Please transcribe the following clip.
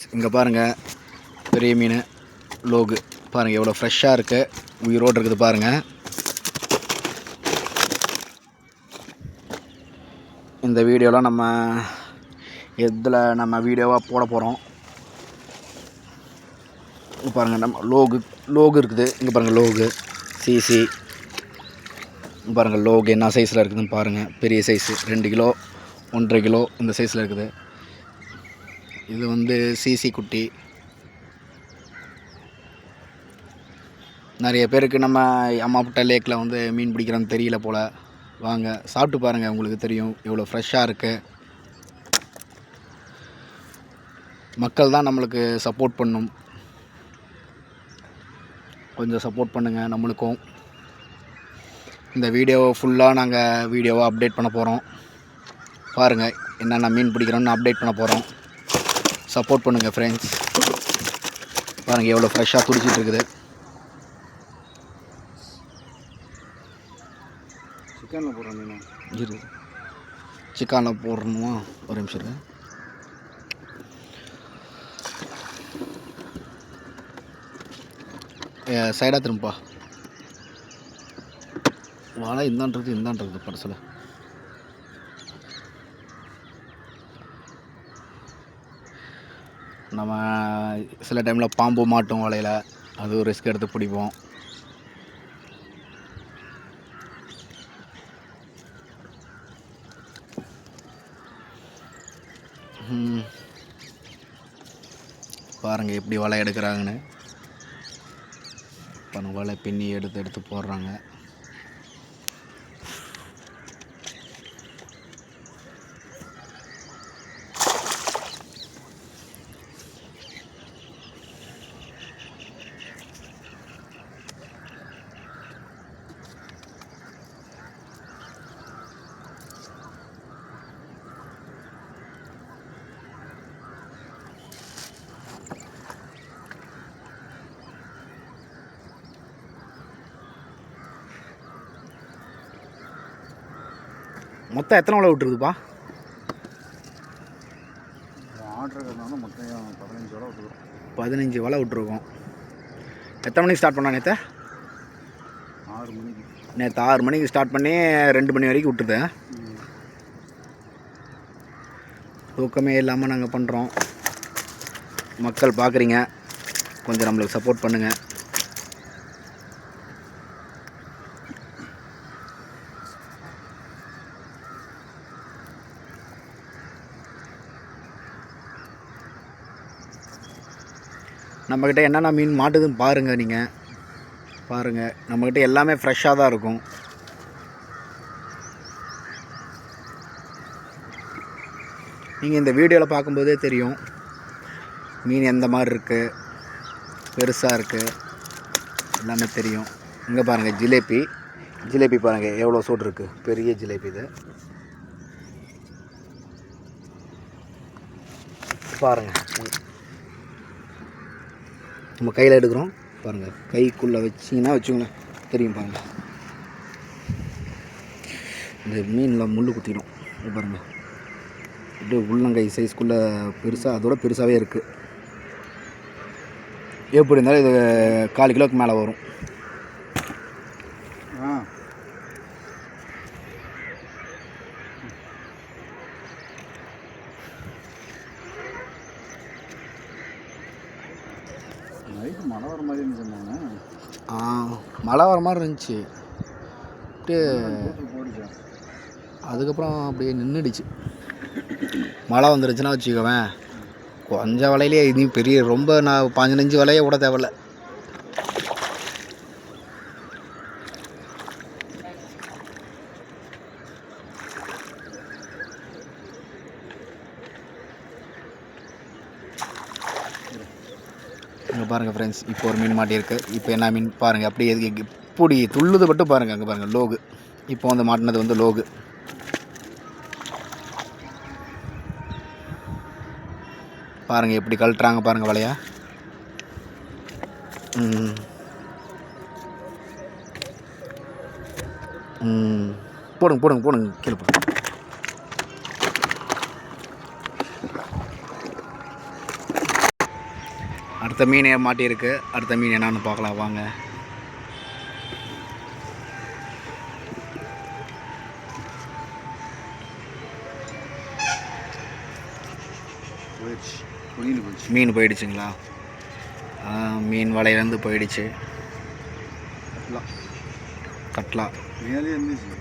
இங்கே பாருங்கள், பெரிய மீன் லோகு பாருங்கள் எவ்வளோ ஃப்ரெஷ்ஷாக இருக்குது, உயிரோடு இருக்குது பாருங்கள். இந்த வீடியோலாம் நம்ம எதில் நம்ம வீடியோவாக போட போகிறோம். பாருங்கள், நம்ம லோகு இருக்குது. இங்கே பாருங்கள் லோகு சிசி பாருங்கள். லோகு என்ன சைஸில் இருக்குதுன்னு பாருங்கள். பெரிய சைஸு 2 கிலோ 1.5 கிலோ இந்த சைஸில் இருக்குது. இது சிசி குட்டி. நிறைய பேருக்கு நம்ம அம்மாப்பட்ட லேக்கில் மீன் பிடிக்கிறோன்னு தெரியல போல். வாங்க சாப்பிட்டு பாருங்கள், உங்களுக்கு தெரியும் எவ்வளோ ஃப்ரெஷ்ஷாக இருக்குது. மக்கள் தான் நம்மளுக்கு சப்போர்ட் பண்ணணும். கொஞ்சம் சப்போர்ட் பண்ணுங்கள் நம்மளுக்கும். இந்த வீடியோவை ஃபுல்லாக நாங்கள் வீடியோவாக அப்டேட் பண்ண போகிறோம். பாருங்கள், என்னென்ன மீன் பிடிக்கிறோன்னு அப்டேட் பண்ண போகிறோம். சப்போர்ட் பண்ணுங்கள் ஃப்ரெண்ட்ஸ். பாருங்கள் எவ்வளோ ஃப்ரெஷ்ஷாக துடிச்சிட்டு இருக்குது. சிக்கனில் போடுற மீன் இரு, சிக்கனில் போடணுமா? ஒரு நிமிஷம் இருக்கு. சைடாக திரும்பப்பா. வாழை இந்தான்றது பரிசில். நம்ம சில டைமில் பாம்பு மாட்டும் வலையில், அது ஒரு ரிஸ்க் எடுத்து பிடிப்போம். பாருங்கள் எப்படி வலை எடுக்கிறாங்கன்னு. பாருங்கள், வலை பின்னி எடுத்து போடுறாங்க. மொத்தம் எத்தனை வலை விட்டுருக்குப்பா? ஆர்டர் மொத்தம் 15 வலை விட்டுருக்கோம். 15 வலை விட்டுருக்கோம். எத்தனை மணிக்கு ஸ்டார்ட் பண்ணா? நேற்று 6 மணிக்கு. நேற்று 6 மணிக்கு ஸ்டார்ட் பண்ணி 2 மணி வரைக்கும் விட்டுருந்தேன். தூக்கமே இல்லாமல் நாங்கள் பண்ணுறோம். மக்கள் பார்க்குறீங்க, கொஞ்சம் நம்மளுக்கு சப்போர்ட் பண்ணுங்கள். நம்மக்கிட்ட என்னென்ன மீன் மாட்டுதுன்னு பாருங்கள். நீங்கள் பாருங்கள், நம்மக்கிட்ட எல்லாமே ஃப்ரெஷ்ஷாக தான் இருக்கும். நீங்கள் இந்த வீடியோவில் பார்க்கும்போதே தெரியும் மீன் எந்த மாதிரி இருக்குது, பெருசாக இருக்குது, எல்லாமே தெரியும். இங்கே பாருங்கள் ஜிலேபி பாருங்கள் எவ்வளோ சூடு இருக்குது. பெரிய ஜிலேபி இது பாருங்கள். நம்ம கையில் எடுக்கிறோம் பாருங்கள். கைக்குள்ளே வச்சிங்களேன் தெரியும் பாருங்கள். இந்த மீனில் முள் குத்திடும் பாருங்கள். அப்படியே உள்ளங்கை சைஸ்க்குள்ளே பெருசாக, அதோட பெருசாகவே இருக்குது. எப்படி இருந்தாலும் இது 1/4 கிலோவுக்கு மேலே வரும். நைட்டு மழை வர மாதிரி இருந்துச்சு. மழை வர மாதிரி இருந்துச்சு. அப்படியே அதுக்கப்புறம் அப்படியே நின்றுடுச்சு. மழை வந்துருச்சுன்னா வச்சுக்கோவேன், கொஞ்சம் வலையிலே இது பெரிய ரொம்ப 15 வலையே விட தேவையில்ல. இங்கே பாருங்கள் ஃப்ரெண்ட்ஸ், இப்போ ஒரு மீன் மாட்டியிருக்கு. இப்போ என்ன மீன் பாருங்கள், அப்படியே இப்படி துள்ளுது மட்டும் பாருங்கள். அங்கே பாருங்கள் லோகு. இப்போ மாட்டினது லோகு. பாருங்கள் எப்படி கழட்டுறாங்க பாருங்கள் வலையா. போடுங்க கீழே போடுங்க. அடுத்த மீன் மாட்டியிருக்கு. அடுத்த மீன் என்னான்னு பார்க்கலாம் வாங்க. போயிடுச்சு, துணியில் போயிடுச்சு. மீன் போயிடுச்சுங்களா? மீன் வலையிலேருந்து போயிடுச்சு. கட்லா கட்லா மேலே இருந்துச்சு.